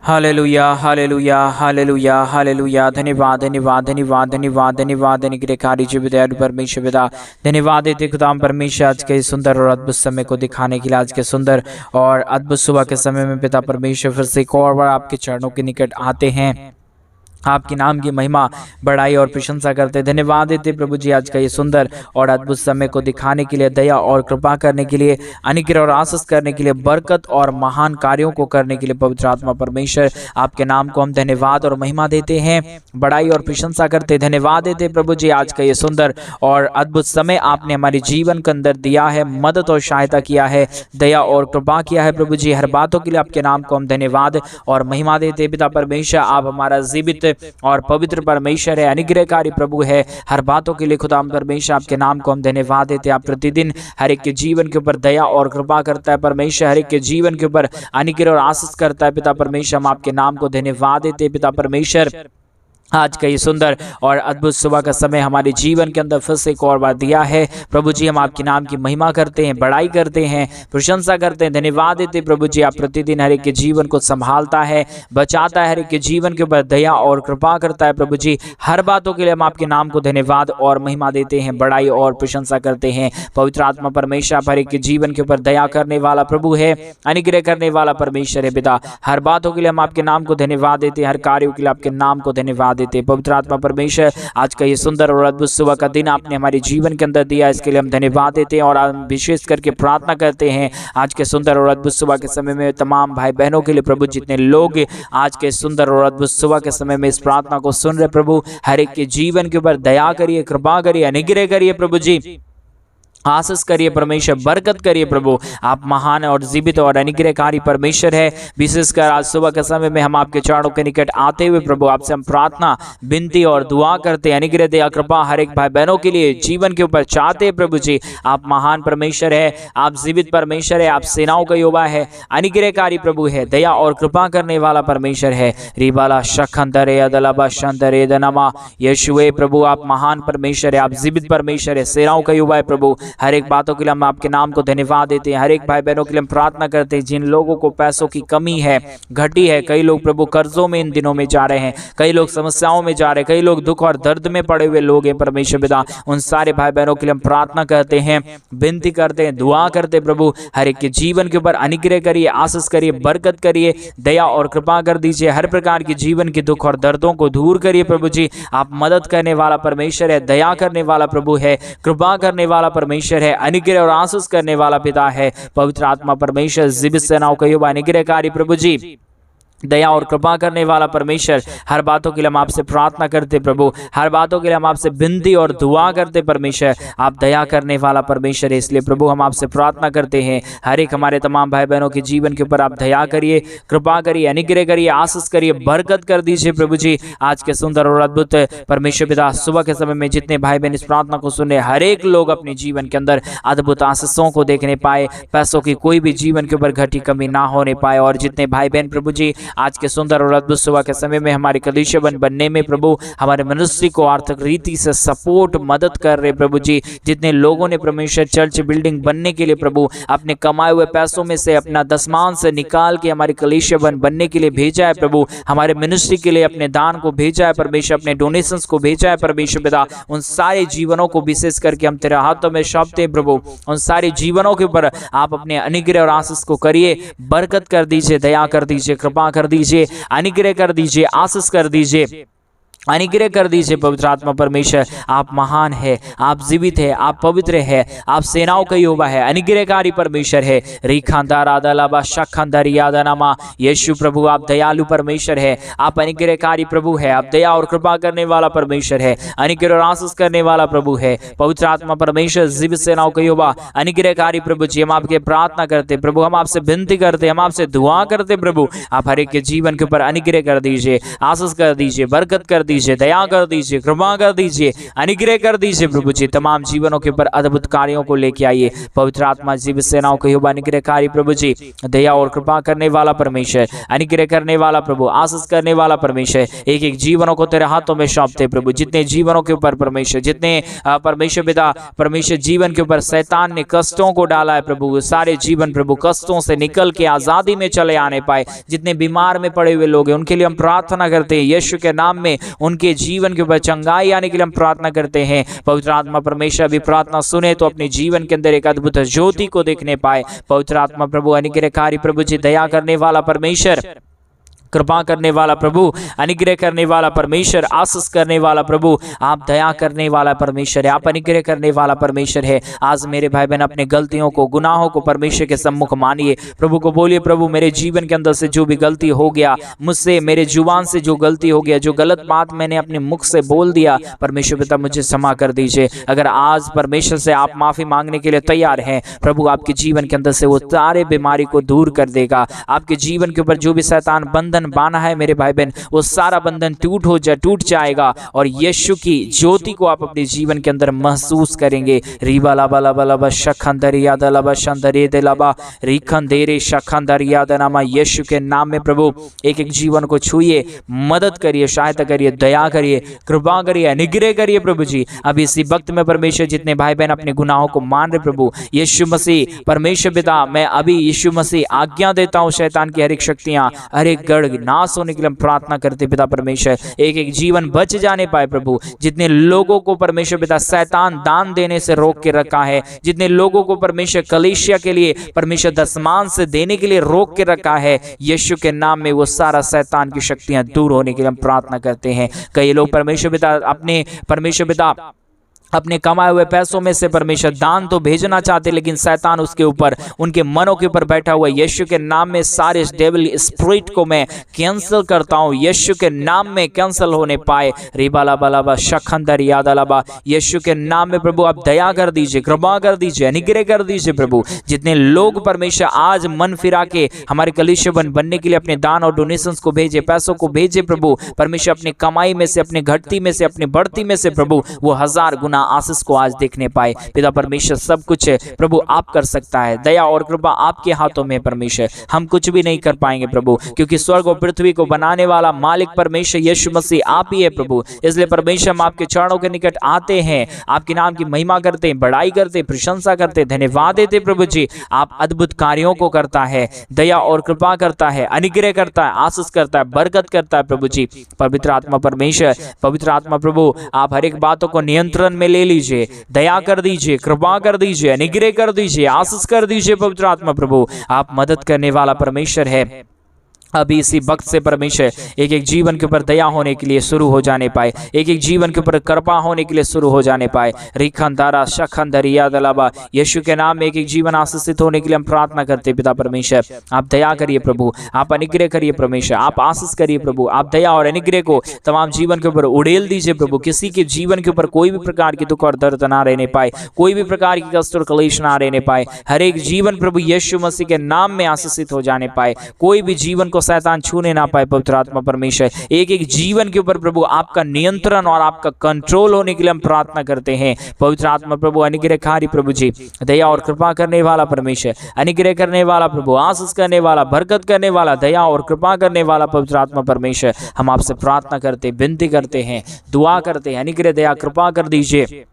Hallelujah hallelujah hallelujah hallelujah. धन्यवाद धन्यवाद धन्यवाद धन्यवाद धन्यवाद अनुग्रहकारी जीवित परमेश्वर पिता, धन्यवाद देते खुदाम परमेश्वर आज के सुंदर और अद्भुत समय को दिखाने के लिए, आज के सुंदर और अद्भुत सुबह के समय में पिता परमेश्वर फिर से एक और बार आपके चरणों के निकट आते हैं, आपके नाम की महिमा बड़ाई और प्रशंसा करते। धन्यवाद देते प्रभु जी आज का ये सुंदर और अद्भुत समय को दिखाने के लिए, दया और कृपा करने के लिए, अनुग्रह और आशीष करने के लिए, बरकत और महान कार्यों को करने के लिए पवित्र आत्मा परमेश्वर आपके नाम को हम धन्यवाद और महिमा देते हैं, बड़ाई और प्रशंसा करते। धन्यवाद देते प्रभु जी आज का ये सुंदर और अद्भुत समय आपने हमारे जीवन के अंदर दिया है, मदद और सहायता किया है, दया और कृपा किया है प्रभु जी। हर बातों के लिए आपके नाम को हम धन्यवाद और महिमा देते। पिता परमेश्वर आप हमारा जीवित और पवित्र परमेश्वर है, अनुग्रहकारी प्रभु है। हर बातों के लिए खुदा परमेश्वर आपके नाम को हम धन्यवाद देते। आप प्रतिदिन हर एक के जीवन के ऊपर दया और कृपा करता है परमेश्वर, हर एक के जीवन के ऊपर अनुग्रह और आशीष करता है। पिता परमेश्वर हम आपके नाम को धन्यवाद देते। पिता परमेश्वर आज का ये सुंदर और अद्भुत सुबह का समय हमारे जीवन के अंदर फिर से एक और बार दिया है प्रभु जी। हम आपके नाम की महिमा करते हैं, बड़ाई करते हैं, प्रशंसा करते हैं, धन्यवाद देते प्रभु जी। आप प्रतिदिन हर एक के जीवन को संभालता है, बचाता है, हर एक के जीवन के ऊपर दया और कृपा करता है प्रभु जी। हर बातों के लिए हम आपके नाम को धन्यवाद और महिमा देते हैं, बड़ाई और प्रशंसा करते हैं। पवित्र आत्मा परमेश्वर आप हर एक के जीवन के ऊपर दया करने वाला प्रभु है, अनुग्रह करने वाला परमेश्वर है पिता। हर बातों के लिए हम आपके नाम को धन्यवाद देते हैं, हर कार्यों के लिए आपके नाम को धन्यवाद देते। पवित्र आत्मा परमेश्वर आज का ये सुंदर और अद्भुत सुबह का दिन आपने हमारे जीवन के अंदर दिया, इसके लिए हम धन्यवाद देते हैं और विशेष करके प्रार्थना करते हैं आज के सुंदर और अद्भुत सुबह के समय में तमाम भाई बहनों के लिए प्रभु, जितने लोग आज के सुंदर और अद्भुत सुबह के समय में इस प्रार्थना को सुन रहे प्रभु, हर एक के जीवन के ऊपर दया करिए, कृपा करिए, अनुग्रह करिए प्रभु जी, आशीष करिए परमेश्वर, बरकत करिए प्रभु। आप महान और जीवित और अनुग्रहकारी परमेश्वर है। विशेषकर आज सुबह के समय में हम आपके चरणों के निकट आते हुए प्रभु आपसे हम प्रार्थना, विनती और दुआ करते हैं। अनुग्रह दया कृपा हर एक भाई बहनों के लिए जीवन के ऊपर चाहते हैं प्रभु जी। आप महान परमेश्वर है, आप जीवित परमेश्वर है, आप सेनाओं का यहोवा है, अनुग्रहकारी प्रभु है, दया और कृपा करने वाला परमेश्वर है। रिबाला शखंदरे अदलाबा शंदरे दनमा यीशुए प्रभु आप महान परमेश्वर है, आप जीवित परमेश्वर है, सेनाओं का यहोवा है प्रभु। हर एक बातों के लिए हम आपके नाम को धन्यवाद देते हैं। हर एक भाई बहनों के लिए हम प्रार्थना करते हैं जिन लोगों को पैसों की कमी है, घटी है, कई लोग प्रभु कर्जों में इन दिनों में जा रहे हैं, कई लोग समस्याओं में जा रहे हैं, कई लोग दुख और दर्द में पड़े हुए लोग हैं परमेश्वर पिता। उन सारे भाई बहनों के लिए हम प्रार्थना करते हैं, विनती करते हैं, दुआ करते हैं प्रभु। हर एक के जीवन के ऊपर अनुग्रह करिए, आशीष करिए, बरकत करिए, दया और कृपा कर दीजिए। हर प्रकार के जीवन के दुख और दर्दों को दूर करिए प्रभु जी। आप मदद करने वाला परमेश्वर है, दया करने वाला प्रभु है, कृपा करने वाला परमेश्वर है, अनुग्रह और आशीष करने वाला पिता है। पवित्र आत्मा परमेश्वर जीवित सेनाओं का यहोवा अनुग्रहकारी प्रभु जी, दया और कृपा करने वाला परमेश्वर। हर बातों के लिए हम आपसे प्रार्थना करते प्रभु, हर बातों के लिए हम आपसे विनती और दुआ करते परमेश्वर। आप दया करने वाला परमेश्वर है, इसलिए प्रभु हम आपसे प्रार्थना करते हैं हर एक हमारे तमाम भाई बहनों के जीवन के ऊपर आप दया करिए, कृपा करिए, अनुग्रह करिए, आशीष करिए, बरकत कर दीजिए प्रभु जी। आज के सुंदर और अद्भुत परमेश्वर पिता सुबह के समय में जितने भाई बहन इस प्रार्थना को सुने, हर एक लोग अपने जीवन के अंदर अद्भुत आशीषों को देखने पाए, पैसों की कोई भी जीवन के ऊपर घटी कमी ना होने पाए। और जितने भाई बहन प्रभु जी आज के सुंदर और अद्भुत सुबह के समय में हमारे कलीसिया बनने में प्रभु, हमारे मिनिस्ट्री को आर्थिक रीति से सपोर्ट मदद कर रहे प्रभु जी, जितने लोगों ने परमेश्वर चर्च बिल्डिंग बनने के लिए प्रभु अपने कमाए हुए पैसों में से अपना दसमान से निकाल के हमारे कलीसिया बनने के लिए भेजा है प्रभु, हमारे मिनिस्ट्री के लिए अपने दान को भेजा है परमेश्वर, अपने डोनेशंस को भेजा है परमेश्वर पिता। उन सारे जीवनों को विशेष करके हम तेरे हाथों में सौंपते हैं प्रभु। उन सारे जीवनों के ऊपर आप अपने अनुग्रह और आशीष को करिए, बरकत कर दीजिए, दया कर दीजिए, कृपा कर दीजिए, अनुग्रह कर दीजिए, आशीष कर दीजिए, अनुग्रह कर दीजिए। पवित्र आत्मा परमेश्वर आप महान है, आप जीवित है, आप पवित्र है, आप सेनाओं का यहोवा है, अनुग्रहकारी परमेश्वर है। यीशु प्रभु आप दयालु परमेश्वर है, आप अनुग्रहकारी प्रभु है, आप दया और कृपा करने वाला परमेश्वर है, अनुग्रह और आशीष करने वाला प्रभु है। पवित्र आत्मा परमेश्वर जीवित सेनाओं का यहोवा अनुग्रहकारी प्रभु जी, हम आपके प्रार्थना करते प्रभु, हम आपसे विनती करते, हम आपसे दुआ करते प्रभु। आप हर एक के जीवन के ऊपर अनुग्रह कर दीजिए, आशीष कर दीजिए, बरकत कर दीजिए, दया कर दीजिए, कृपा कर दीजिए, अनुग्रह कर दीजिए प्रभु जी। तमाम जीवनों के ऊपर अद्भुत कार्यों को लेके आइए। पवित्र आत्मा जीवित सेनाओं के युवा अनुग्रहकारी प्रभु जी, दया और कृपा करने वाला परमेश्वर, अनुग्रह करने वाला प्रभु, आशीष करने वाला परमेश्वर, एक एक जीवनों को तेरे हाथों में सौंपते प्रभु। जितने जीवनों के ऊपर परमेश्वर, जितने परमेश्वर पिता परमेश्वर जीवन के ऊपर शैतान ने कष्टों को डाला है प्रभु, सारे जीवन प्रभु कष्टों से निकल के आजादी में चले आने पाए। जितने बीमार में पड़े हुए लोग हैं उनके लिए हम प्रार्थना करते हैं, यीशु के नाम में उनके जीवन के ऊपर चंगाई आने के लिए हम प्रार्थना करते हैं। पवित्र आत्मा परमेश्वर भी प्रार्थना सुने तो अपने जीवन के अंदर एक अद्भुत ज्योति को देखने पाए। पवित्र आत्मा प्रभु अनुग्रहकारी प्रभु जी, दया करने वाला परमेश्वर, कृपा करने वाला प्रभु, अनुग्रह करने वाला परमेश्वर, आशीष करने वाला प्रभु, आप दया करने वाला परमेश्वर है, आप अनुग्रह करने वाला परमेश्वर है। आज मेरे भाई बहन अपने गलतियों को, गुनाहों को परमेश्वर के सम्मुख मानिए। प्रभु को बोलिए, प्रभु मेरे जीवन के अंदर से जो भी गलती हो गया, मुझसे मेरे जुबान से जो गलती हो गया, जो गलत बात मैंने अपने मुख से बोल दिया, परमेश्वर पिता मुझे क्षमा कर दीजिए। अगर आज परमेश्वर से आप माफी मांगने के लिए तैयार हैं, प्रभु आपके जीवन के अंदर से वो सारे बीमारी को दूर कर देगा। आपके जीवन के ऊपर जो भी शैतान बंधन बांधा है मेरे भाई बहन, वो सारा बंधन टूट जाएगा और यीशु की ज्योति को आप अपने जीवन के अंदर महसूस करेंगे। रीबा लाबा लाबा लाबा शखंदरिया दलाबा शंदरे दलाबा रिखंदेरे शखंदरिया दनामा। यीशु के नाम में प्रभु एक एक जीवन को छूइए, मदद करिए, सहायता करिए, दया करिए, कृपा करिए, अनुग्रह करिए प्रभु जी। अब इसी वक्त में परमेश्वर जितने भाई बहन अपने गुनाहों को मान रहे प्रभु, यीशु मसीह परमेश्वर पिता, मैं अभी यीशु मसीह आज्ञा देता हूँ, शैतान की हर एक शक्तियां, हर एक गढ़ नाश होने के लिए हम प्रार्थना करते पिता परमेश्वर, एक एक जीवन बच जाने पाए प्रभु। जितने लोगों को परमेश्वर पिता शैतान दान देने से रोक के रखा है, जितने लोगों को परमेश्वर कलीसिया के लिए परमेश्वर दशमान से देने के लिए रोक के रखा है, यीशु के नाम में वो सारा शैतान की शक्तियां दूर होने के लिए हम प्रार्थना करते हैं। कई लोग परमेश्वर पिता अपने कमाए हुए पैसों में से परमेश्वर दान तो भेजना चाहते, लेकिन शैतान उसके ऊपर, उनके मनों के ऊपर बैठा हुआ। यीशु के नाम में सारे डेविल स्पिरिट को मैं कैंसिल करता हूं, यीशु के नाम में कैंसिल होने पाए। रिबाला बालाबा शखंदर यादलाबा, यीशु के नाम में प्रभु आप दया कर दीजिए, कृपा कर दीजिए, अनुग्रह कर दीजिए प्रभु। जितने लोग परमेश्वर आज मन फिरा के हमारे कलीसिया बनने के लिए अपने दान और डोनेशंस को भेजे, पैसों को भेजे प्रभु, परमेश्वर अपनी कमाई में से, अपने घटती में से, अपनी बढ़ती में से प्रभु वो 1000 गुना आशीष को आज देखने पाए। पिता परमेश्वर सब कुछ प्रभु आप कर सकता है, दया और कृपा आपके हाथों में परमेश्वर, हम कुछ भी नहीं कर पाएंगे प्रभु, क्योंकि स्वर्ग और पृथ्वी को बनाने वाला मालिक परमेश्वर यीशु मसीह आप ही है प्रभु। इसलिए परमेश्वर हम आपके चरणों के निकट आते हैं, आपके नाम की महिमा करते हैं, बड़ाई करते हैं, प्रशंसा करते हैं, धन्यवाद देते प्रभु जी। आप अद्भुत कार्यों को करता है, दया और कृपा करता है, अनुग्रह करता है, आशीष करता है, बरकत करता है प्रभु जी। पवित्र आत्मा परमेश्वर, पवित्र आत्मा प्रभु आप हर एक बातों को नियंत्रण में ले लीजिए, दया कर दीजिए, कृपा कर दीजिए, अनुग्रह कर दीजिए, आशीष कर दीजिए। पवित्र आत्मा प्रभु आप मदद करने वाला परमेश्वर है। अभी इसी वक्त से परमेश्वर एक एक जीवन के ऊपर दया होने के लिए शुरू हो जाने पाए, एक एक जीवन के ऊपर कृपा होने के लिए शुरू हो जाने पाए। रिखंदारा शखंदरिया दलाबा, यीशु के नाम में एक एक जीवन आशीषित होने के लिए हम प्रार्थना करते पिता परमेश्वर। आप दया करिए प्रभु, आप अनुग्रह करिए परमेश्वर, आप आशीष करिए प्रभु, आप दया और अनुग्रह को तमाम जीवन के ऊपर उड़ेल दीजिए प्रभु। किसी के जीवन के ऊपर कोई भी प्रकार की दुख और दर्द ना रहने पाए, कोई भी प्रकार की कष्ट और क्लेश ना रहने पाए। हर एक जीवन प्रभु यीशु मसीह के नाम में आशीषित हो जाने पाए, कोई भी जीवन को शैतान छूने ना पाए। पवित्र आत्मा परमेश्वर एक एक जीवन के ऊपर प्रभु आपका नियंत्रण और आपका कंट्रोल होने के लिए हम प्रार्थना करते हैं। पवित्र आत्मा प्रभु अनुग्रहकारी प्रभु जी, दया और कृपा करने वाला परमेश्वर, अनुग्रह करने वाला प्रभु, आशीष करने वाला, बरकत करने वाला, दया और कृपा करने वाला पवित्र आत्मा परमेश्वर, हम आपसे प्रार्थना करते, विनती करते हैं, दुआ करते हैं, अनुग्रह दया कृपा कर दीजिए,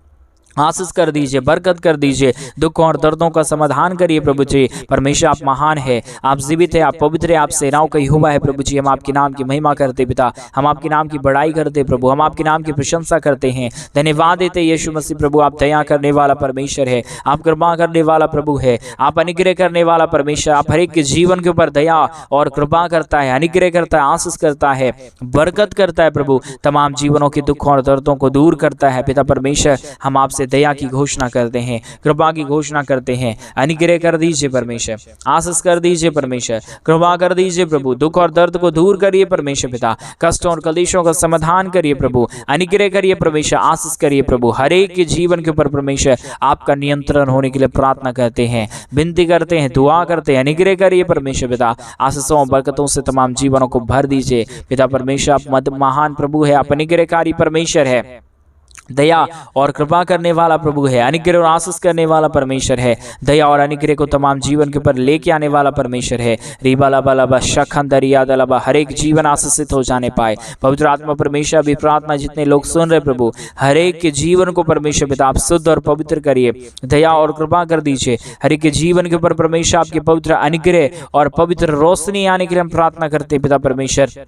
आशीष कर दीजिए, बरकत कर दीजिए, दुख और दर्दों का समाधान करिए प्रभु जी। परमेश्वर आप महान है, आप जीवित है, आप पवित्र है, आप सेनाओं का यहोवा है प्रभु जी। हम आपके नाम की महिमा करते पिता, हम आपके नाम की बड़ाई करते प्रभु, हम आपके नाम की प्रशंसा करते हैं, धन्यवाद देते यीशु मसीह प्रभु। आप दया करने वाला परमेश्वर है, आप कृपा करने वाला प्रभु है, आप अनुग्रह करने वाला परमेश्वर। आप हर एक के जीवन के ऊपर दया और कृपा करता है, अनुग्रह करता है, आशीष करता है, बरकत करता है प्रभु, तमाम जीवनों के दुख और दर्दों को दूर करता है पिता परमेश्वर। हम आपसे दया की घोषणा करते हैं, कृपा की घोषणा करते हैं। अनुग्रह कर दीजिए परमेश्वर, आशीष कर दीजिए परमेश्वर, कृपा कर दीजिए प्रभु। दुख और दर्द को दूर करिए परमेश्वर पिता, कष्टों और कलेशों का समाधान करिए प्रभु। अनुग्रह करिए परमेश्वर, आशीष करिए प्रभु। हर एक के जीवन के ऊपर परमेश्वर आपका नियंत्रण होने के लिए प्रार्थना करते हैं, विनती करते हैं, दुआ करते हैं। अनुग्रह करिए परमेश्वर पिता, आशीषों बरकतों से तमाम जीवनों को भर दीजिए पिता परमेश्वर। आप महान प्रभु है, आप अनुग्रहकारी परमेश्वर है, दया और कृपा करने वाला प्रभु है, अनुग्रह और आशीष करने वाला परमेश्वर है, दया और अनुग्रह को तमाम जीवन के ऊपर लेके आने वाला परमेश्वर है। रिबाला बाला शखंदरिया दलाबा, हर एक जीवन आशीषित हो जाने पाए। पवित्र आत्मा परमेश्वर भी प्रार्थना जितने लोग सुन रहे प्रभु, हर एक के जीवन को परमेश्वर पिता आप शुद्ध और पवित्र करिए, दया और कृपा कर दीजिए। हर एक के जीवन के ऊपर परमेश्वर आपके पवित्र अनुग्रह और पवित्र रोशनी आने के लिए हम प्रार्थना करते पिता परमेश्वर।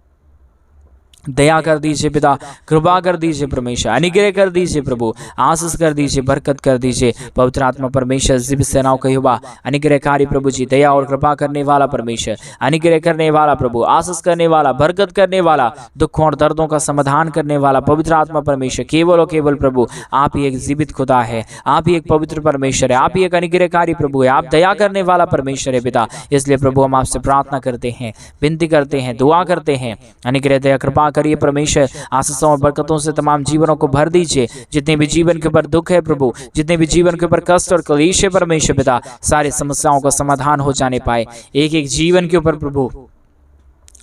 दया कर दीजिए पिता, कृपा कर दीजिए परमेश्वर, अनुग्रह कर दीजिए प्रभु, आशीष कर दीजिए, बरकत कर दीजिए। पवित्र आत्मा परमेश्वर जीवित सेनाओं का यहोवा अनुग्रहकारी प्रभु जी, दया और कृपा करने वाला परमेश्वर, अनुग्रह करने वाला प्रभु, आशीष करने वाला, बरकत करने वाला, दुखों और दर्दों का समाधान करने वाला पवित्र आत्मा परमेश्वर, केवल और केवल प्रभु आप ही एक जीवित खुदा है, आप ही एक पवित्र परमेश्वर है, आप ही एक अनुग्रहकारी प्रभु है, आप दया करने वाला परमेश्वर है पिता। इसलिए प्रभु हम आपसे प्रार्थना करते हैं, विनती करते हैं, दुआ करते हैं। अनुग्रह दया कृपा करिए परमेश्वर, आशीषों और बरकतों से तमाम जीवनों को भर दीजिए। जितने भी जीवन के ऊपर दुख है प्रभु, जितने भी जीवन के ऊपर कष्ट और क्लेश है परमेश्वर पिता, सारी समस्याओं का समाधान हो जाने पाए। एक एक जीवन के ऊपर प्रभु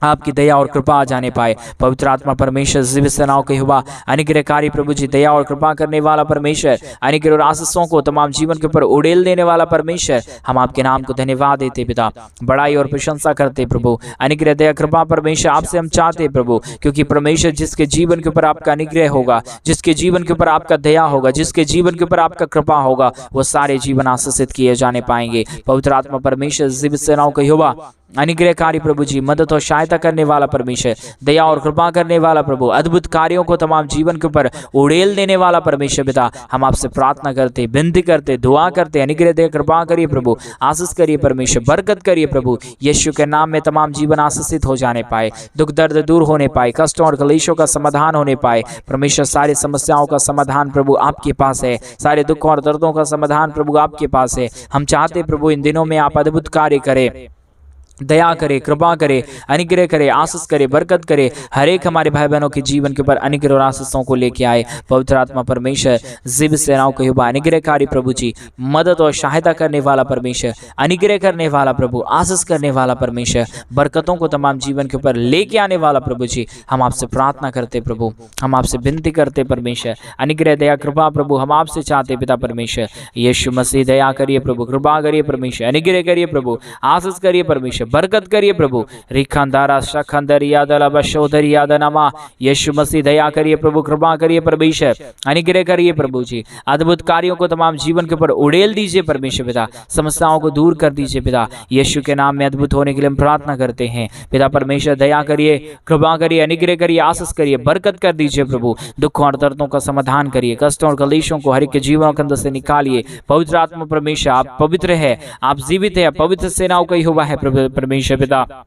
आपकी दया और कृपा आ जाने पाए। पवित्र आत्मा परमेश्वर जीवित सेनाओं के यहोवा अनुग्रहकारी प्रभु जी, दया और कृपा करने वाला परमेश्वर, अनुग्रह और आशीषों को तमाम जीवन के ऊपर उड़ेल देने वाला परमेश्वर, हम आपके नाम को धन्यवाद देते पिता, बड़ाई और प्रशंसा करते प्रभु। अनुग्रह दया कृपा परमेश्वर आपसे हम चाहते प्रभु, क्योंकि परमेश्वर जिसके जीवन के ऊपर आपका अनुग्रह होगा, जिसके जीवन के ऊपर आपका दया होगा, जिसके जीवन के ऊपर आपका कृपा होगा, वो सारे जीवन आशीषित किए जाने पाएंगे। पवित्र आत्मा परमेश्वर जीवित सेनाओं के यहोवा अनुग्रहकारी प्रभु जी, मदद और सहायता करने वाला परमेश्वर, दया और कृपा करने वाला प्रभु, अद्भुत कार्यों को तमाम जीवन के ऊपर उड़ेल देने वाला परमेश्वर पिता, हम आपसे प्रार्थना करते, विनती करते, दुआ करते। अनुग्रह दया कृपा करिए प्रभु, आशीष करिए परमेश्वर, बरकत करिए प्रभु। यीशु के नाम में तमाम जीवन आशीषित हो जाने पाए, दुख दर्द दूर होने पाए, कष्टों और क्लेशों का समाधान होने पाए परमेश्वर। सारी समस्याओं का समाधान प्रभु आपके पास है, सारे दुखों और दर्दों का समाधान प्रभु आपके पास है। हम चाहते प्रभु इन दिनों में आप अद्भुत कार्य करें, दया करे, कृपा करे, अनुग्रह करे, आशीष करे, बरकत करे। हर एक हमारे भाई बहनों के जीवन के ऊपर अनुग्रह और आशीषों को लेके आए। पवित्र आत्मा परमेश्वर जीवित सेनाओं के यहोवा अनुग्रहकारी प्रभु जी, मदद और सहायता करने वाला परमेश्वर, अनुग्रह करने वाला प्रभु, आशीष करने वाला परमेश्वर, बरकतों को तमाम जीवन के ऊपर लेके आने वाला प्रभु जी, हम आपसे प्रार्थना करते प्रभु, हम आपसे विनती करते परमेश्वर। अनुग्रह दया कृपा प्रभु हम आपसे चाहते पिता परमेश्वर। यीशु मसीह दया करिए प्रभु, कृपा करिए परमेश्वर, अनुग्रह करिए प्रभु, आशीष करिए परमेश्वर, बरकत करिए प्रभु। रिखंदारा शखंदर यादला बशोधर यादनामा, यीशु मसीह दया करिए प्रभु, कृपा करिए परमेश्वर, अनुग्रह करिए प्रभु जी। अद्भुत कार्यों को तमाम जीवन के ऊपर उड़ेल दीजिए परमेश्वर पिता, समस्याओं को दूर कर दीजिए पिता। यीशु के नाम में अद्भुत होने के लिए हम प्रार्थना करते हैं पिता परमेश्वर। दया करिए, कृपा करिए, अनुग्रह करिए, आशीष करिए, बरकत कर दीजिए प्रभु। दुखों और दर्दों का समाधान करिए, कष्टों और क्लेशों को हर एक के जीवनों के अंदर से निकालिए। पवित्र आत्मा परमेश्वर आप पवित्र है, आप जीवित है, पवित्र सेनाओं का यहोवा है परमेश्वर पिता।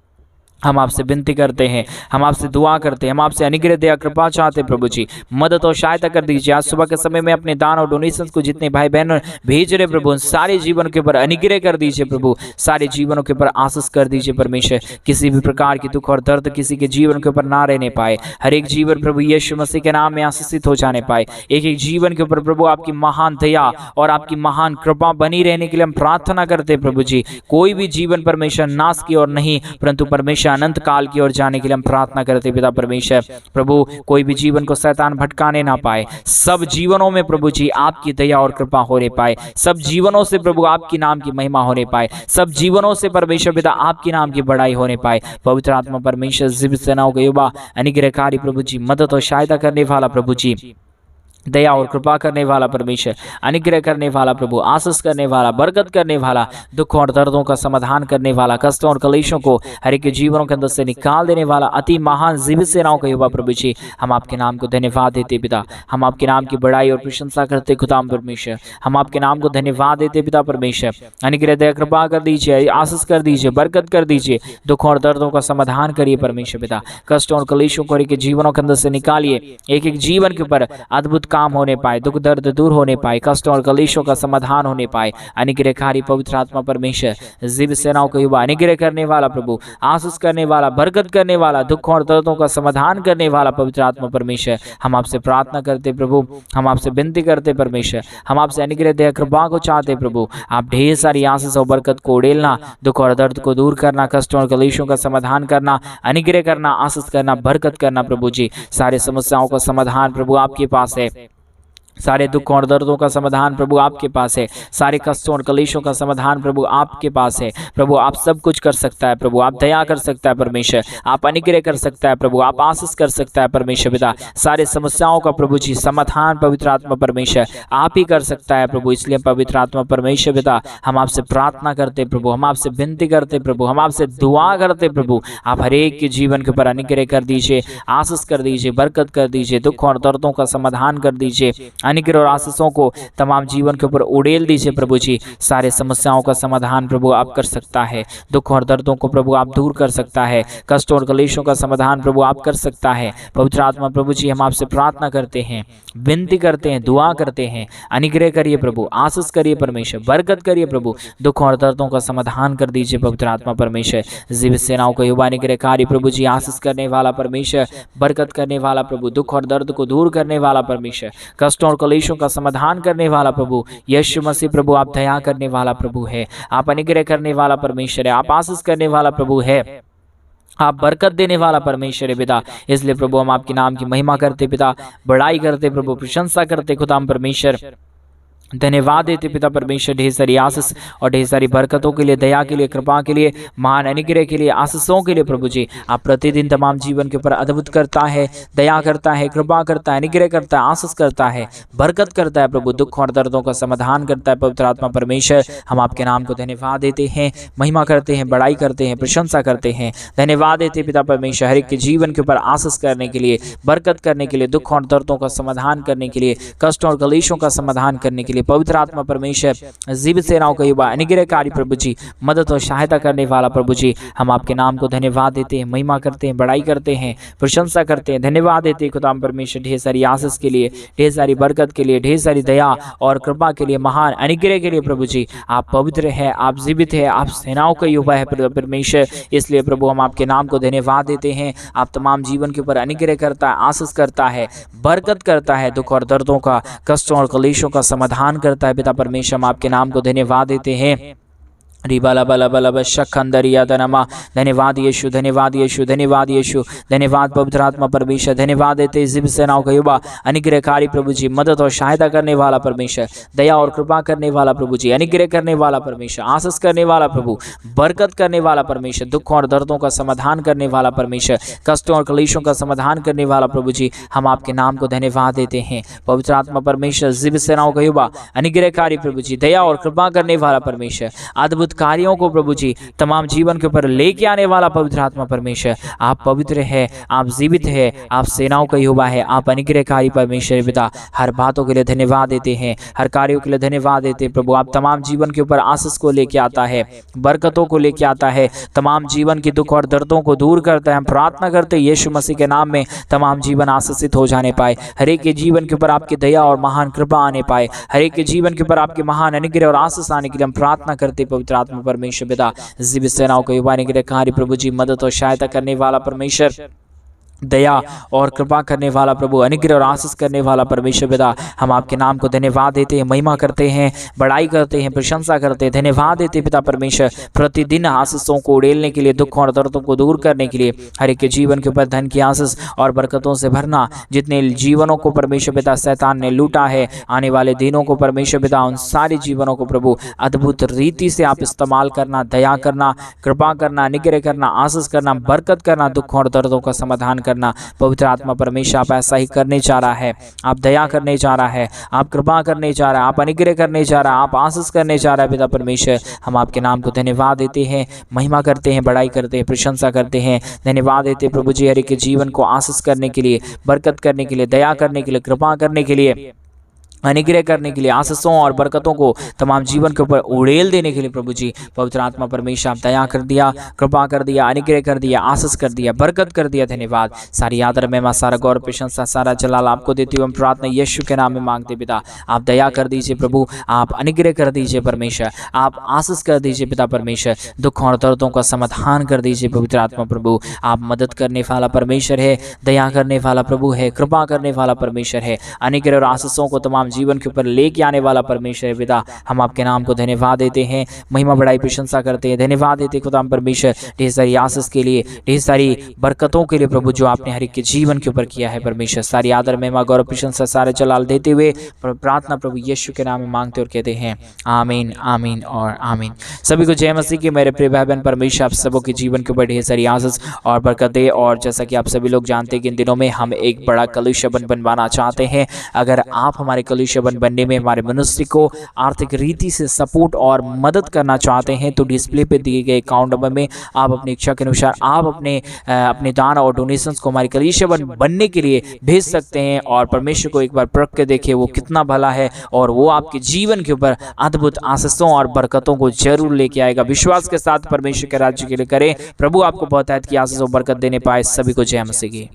हम आपसे विनती करते हैं, हम आपसे दुआ करते हैं, हम आपसे अनुग्रह दया कृपा चाहते प्रभु जी, मदद और सहायता कर दीजिए। आज सुबह के समय में अपने दान और डोनेशन को जितने भाई बहन भेज रहे प्रभु, सारे जीवन के ऊपर अनुग्रह कर दीजिए प्रभु, सारे जीवनों के ऊपर आशीष कर दीजिए परमेश्वर। किसी भी प्रकार की दुख और दर्द किसी के जीवन के ऊपर ना रहने पाए, हर एक जीवन प्रभु यीशु मसीह के नाम में आशीषित हो जाने पाए। एक एक जीवन के ऊपर प्रभु आपकी महान दया और आपकी महान कृपा बनी रहने के लिए हम प्रार्थना करते प्रभु जी। कोई भी जीवन परमेश्वर नाश की ओर नहीं, परंतु परमेश्वर अनंत काल की ओर जाने के लिए हम प्रार्थना करते पिता परमेश्वर। प्रभु कोई भी जीवन को शैतान भटकाने ना पाए, सब जीवनों में प्रभु जी आपकी दया और कृपा होने पाए, सब जीवनों से प्रभु आपकी नाम की महिमा होने पाए, सब जीवनों से परमेश्वर पिता आपकी नाम की बड़ाई होने पाए। पवित्र आत्मा परमेश्वर जीवित सेनाओं के युवा अनुग्रहकारी प्रभु जी, मदद और सहायता करने वाला प्रभु जी, दया और कृपा करने वाला परमेश्वर, अनुग्रह करने वाला प्रभु, आशीष करने वाला, बरकत करने वाला, दुखों और दर्दों का समाधान करने वाला, कष्टों और क्लेशों को हर एक के जीवनों के अंदर से निकाल देने वाला अति महान जीवित सेनाओं का युवा प्रभु जी, हम आपके नाम को धन्यवाद देते पिता, हम आपके नाम की बड़ाई और प्रशंसा करते खुदा परमेश्वर, हम आपके नाम को धन्यवाद देते पिता परमेश्वर। अनुग्रह दया कृपा कर दीजिए, आशीष कर दीजिए, बरकत कर दीजिए, दुखों और दर्दों का समाधान करिए परमेश्वर पिता, कष्टों और क्लेशों को हर एक के जीवनों के अंदर से निकालिए। एक एक जीवन के ऊपर अद्भुत काम होने पाए, दुख दर्द दूर होने पाए, कष्टों और कलेशों का समाधान होने पाए। अनुग्रहकारी पवित्र आत्मा परमेश्वर, जीव सेनाओं का युवा, अनुग्रह करने वाला प्रभु, आशीष करने वाला, बरकत करने वाला, दुखों और दर्दों का समाधान करने वाला पवित्र आत्मा परमेश्वर, हम आपसे प्रार्थना करते प्रभु, हम आपसे विनती करते परमेश्वर, हम आपसे अनुग्रह दया कृपा को चाहते प्रभु। आप ढेर सारी आशीष और बरकत को उड़ेलना, दुख और दर्द को दूर करना, कष्टों और कलेशों का समाधान करना, अनुग्रह करना, आशीष करना, बरकत करना प्रभु जी। सारे समस्याओं का समाधान प्रभु आपके पास है, सारे दुखों और दर्दों का समाधान प्रभु आपके पास है, सारे कष्टों और कलेशों का समाधान प्रभु आपके पास है। प्रभु आप सब कुछ कर सकता है प्रभु, आप दया कर सकता है परमेश्वर, आप अनुग्रह कर सकता है प्रभु, आप आशीष कर सकता है परमेश्वर पिता। सारे समस्याओं का प्रभु जी समाधान पवित्र आत्मा परमेश्वर आप ही कर सकता है प्रभु। इसलिए पवित्र आत्मा परमेश्वर पिता, हम आपसे प्रार्थना करते प्रभु, हम आपसे विनती करते प्रभु, हम आपसे दुआ करते प्रभु। आप हर एक के जीवन के ऊपर अनुग्रह कर दीजिए, आशीष कर दीजिए, बरकत कर दीजिए, दुख और दर्दों का समाधान कर दीजिए, अनुग्रह और आशीषों को तमाम जीवन के ऊपर उड़ेल दीजिए प्रभु जी। सारे समस्याओं का समाधान प्रभु आप कर सकता है, दुख और दर्दों को प्रभु आप दूर कर सकता है, कष्ट और कलेशों का समाधान प्रभु आप कर सकता है। पवित्र आत्मा प्रभु जी, हम आपसे प्रार्थना करते हैं, विनती करते हैं, दुआ करते हैं, अनुग्रह करिए प्रभु, आशीष करिए परमेश्वर, बरकत करिए प्रभु, दुख और दर्दों का समाधान कर दीजिए पवित्र आत्मा परमेश्वर। जीवित सेनाओं का युवा अनुग्रहकारी प्रभु जी, आशीष करने वाला परमेश्वर, बरकत करने वाला प्रभु, दुख और दर्द को दूर करने वाला परमेश्वर, कष्टों और कलेशों का समाधान करने वाला प्रभु यीशु मसीह प्रभु, आप दया करने वाला प्रभु है, आप अनुग्रह करने वाला परमेश्वर है, आप आशीष करने वाला प्रभु है, आप बरकत देने वाला परमेश्वर है पिता। इसलिए प्रभु हम आपके नाम की महिमा करते पिता, बड़ाई करते प्रभु, प्रशंसा करते खुदाम परमेश्वर, धन्यवाद देते पिता परमेश्वर ढेर सारी आशीष और ढेर सारी बरकतों के लिए, दया के लिए, कृपा के लिए, महान अनुग्रह के लिए, आशीषों के लिए प्रभु जी। आप प्रतिदिन तमाम जीवन के ऊपर अद्भुत करता है, दया करता है, कृपा करता है, अनुग्रह करता है, आशीष करता है, बरकत करता है प्रभु, दुख और दर्दों का समाधान करता है पवित्र आत्मा परमेश्वर। हम आपके नाम को धन्यवाद देते हैं, महिमा करते हैं, बड़ाई करते हैं, प्रशंसा करते हैं, धन्यवाद देते पिता परमेश्वर हर एक के जीवन के ऊपर आशीष करने के लिए, बरकत करने के लिए, दुख और दर्दों का समाधान करने के लिए, कष्ट और कलेशों का समाधान करने के लिए पवित्र आत्मा परमेश्वर, जीवित सेनाओं का युवा अनुग्रहकारी प्रभु जी, मदद और सहायता करने वाला प्रभु जी। हम आपके नाम को धन्यवाद देते हैं, महिमा करते हैं, बड़ाई करते हैं, प्रशंसा करते हैं, धन्यवाद देते हैं खुदाम परमेश्वर ढेर सारी आशीष के लिए, ढेर सारी बरकत के लिए, ढेर सारी दया और कृपा के लिए, महान अनुग्रह के लिए प्रभु जी। आप पवित्र है, आप जीवित है, आप सेनाओं का युवा है परमेश्वर। इसलिए प्रभु हम आपके नाम को धन्यवाद देते हैं। आप तमाम जीवन के ऊपर अनुग्रह करता है, आशीष करता है, बरकत करता है, दुख और दर्दों का, कष्टों और कलेशों का समाधान करता है पिता परमेश्वर। हम आपके नाम को धन्यवाद देते हैं। रिबाला बला बला बशखंदरिया धनमा, धन्यवाद यीशु, धन्यवाद यीशु, धन्यवाद यीशु, धन्यवाद पवित्र आत्मा परमेश्वर, धन्यवाद देते जीव सेनाओं का युवा अनुग्रहकारी प्रभु जी, मदद और सहायता करने वाला परमेश्वर, दया और कृपा करने वाला प्रभु जी, अनुग्रह करने वाला परमेश्वर, आशीष करने वाला प्रभु, बरकत करने वाला परमेश्वर, दुख और दर्दों का समाधान करने वाला परमेश्वर, कष्टों और कलेशों का समाधान करने वाला प्रभु जी। हम आपके नाम को धन्यवाद देते हैं पवित्र आत्मा परमेश्वर, जीव सेनाओं का युवा अनुग्रहकारी प्रभु जी, दया और कृपा करने वाला परमेश्वर, अद्भुत कार्यों को प्रभु जी तमाम जीवन के ऊपर लेके आने वाला पवित्र आत्मा परमेश्वर। आप पवित्र है, आप जीवित है, आप सेनाओं का युवा है, आप अनुग्रहकारी परमेश्वर पिता। हर बातों के लिए धन्यवाद देते हैं, हर कार्यों के लिए धन्यवाद देते हैं प्रभु। आप तमाम जीवन के ऊपर आशीष को लेके आता है, बरकतों को लेके आता है, तमाम जीवन के दुख और दर्दों को दूर करता है। हम प्रार्थना करते हैं यीशु मसीह के नाम में तमाम जीवन आशीषित हो जाने पाए, हर एक के जीवन के ऊपर आपकी दया और महान कृपा आने पाए, हर एक के जीवन के ऊपर आपके महान अनुग्रह और आशीष आने के लिए हम प्रार्थना करते पवित्र आत्मा परमेश्वर पिता। जीवित सेनाओं को युवा अनुग्रहकारी प्रभु जी, मदद और सहायता करने वाला परमेश्वर, दया और कृपा करने वाला प्रभु, अनुग्रह और आशीष करने वाला परमेश्वर पिता। हम आपके नाम को धन्यवाद देते हैं, महिमा करते हैं, बड़ाई करते हैं, प्रशंसा करते हैं, धन्यवाद देते हैं पिता परमेश्वर। प्रतिदिन आशीषों को उड़ेलने के लिए, दुख और दर्दों को दूर करने के लिए, हर एक के जीवन के ऊपर धन की आशीष और बरकतों से भरना। जितने जीवनों को परमेश्वर पिता शैतान ने लूटा है, आने वाले दिनों को परमेश्वर पिता, उन सारे जीवनों को प्रभु अद्भुत रीति से आप इस्तेमाल करना, दया करना, कृपा करना, अनुग्रह करना, आशीष करना, बरकत करना, दुख और दर्दों का समाधान करना। पवित्र आत्मा परमेश्वर आप ऐसा ही करने जा रहा है। आप दया करने जा रहा है, आप कृपा करने जा रहा है, आप अनुग्रह करने जा रहा है, आप आशीष करने जा रहा है पिता परमेश्वर। हम आपके नाम को धन्यवाद देते हैं, महिमा करते हैं, बड़ाई करते हैं, प्रशंसा करते हैं, धन्यवाद देते हैं प्रभु जी हर एक के जीवन को आशीष करने के लिए, बरकत करने के लिए, दया करने के लिए, कृपा करने के लिए, अनुग्रह करने के लिए, आशीषों और बरकतों को तमाम जीवन के ऊपर उड़ेल देने के लिए प्रभु जी पवित्र आत्मा परमेश्वर आप दया कर दिया, कृपा कर दिया, अनुग्रह कर दिया, आशीष कर दिया, बरकत कर दिया। धन्यवाद। सारी आदर महिमा, सारा गौरव प्रशंसा, सारा जलाल आपको देते हुए हम प्रार्थना यीशु के नाम में मांगते पिता। आप दया कर दीजिए प्रभु, आप अनुग्रह कर दीजिए परमेश्वर, आप आशीष कर दीजिए पिता परमेश्वर, दुख और दर्दों का समाधान कर दीजिए पवित्र आत्मा प्रभु। आप मदद करने वाला परमेश्वर है, दया करने वाला प्रभु है, कृपा करने वाला परमेश्वर है, अनुग्रह और आशीषों को तमाम जीवन के ऊपर लेके आने वाला परमेश्वर है पिता। हम आपके नाम को धन्यवाद देते हैं, महिमा बढ़ाई प्रशंसा करते हैं, धन्यवाद देते हैं खुदा परमेश्वर ढेर सारी आशीष के लिए, ढेर सारी बरकतों के लिए प्रभु जो आपने हर एक के जीवन के ऊपर किया है परमेश्वर। सारी आदर महिमा गौरव प्रशंसा सारे जलाल देते हुए प्रार्थना प्रभु यीशु के नाम में मांगते और कहते हैं आमीन, आमीन और आमीन। सभी को जय मसीह की। मेरे प्रिय भाई बहन परमेश्वर आप सबों के जीवन के ऊपर ढेर सारी आशीष और बरकत दे। और जैसा कि आप सभी लोग जानते हैं कि इन दिनों में हम एक बड़ा कलुष्य बनवाना चाहते हैं। अगर आप हमारे कलुष्य बनने में हमारे मिनिस्ट्री को आर्थिक रीति से सपोर्ट और मदद करना चाहते हैं तो डिस्प्ले पे दिए गए अकाउंट नंबर में आप अपनी इच्छा के अनुसार आप अपने दान और डोनेशंस को हमारे कलीसिया बनने के लिए भेज सकते हैं। और परमेश्वर को एक बार परख के देखिए वो कितना भला है और वो आपके जीवन के ऊपर अद्भुत आशीषों और बरकतों को जरूर लेके आएगा। विश्वास के साथ परमेश्वर के राज्य के लिए करें। प्रभु आपको बहुत की आशीष और बरकत देने पाए। सभी को जय मसीह की।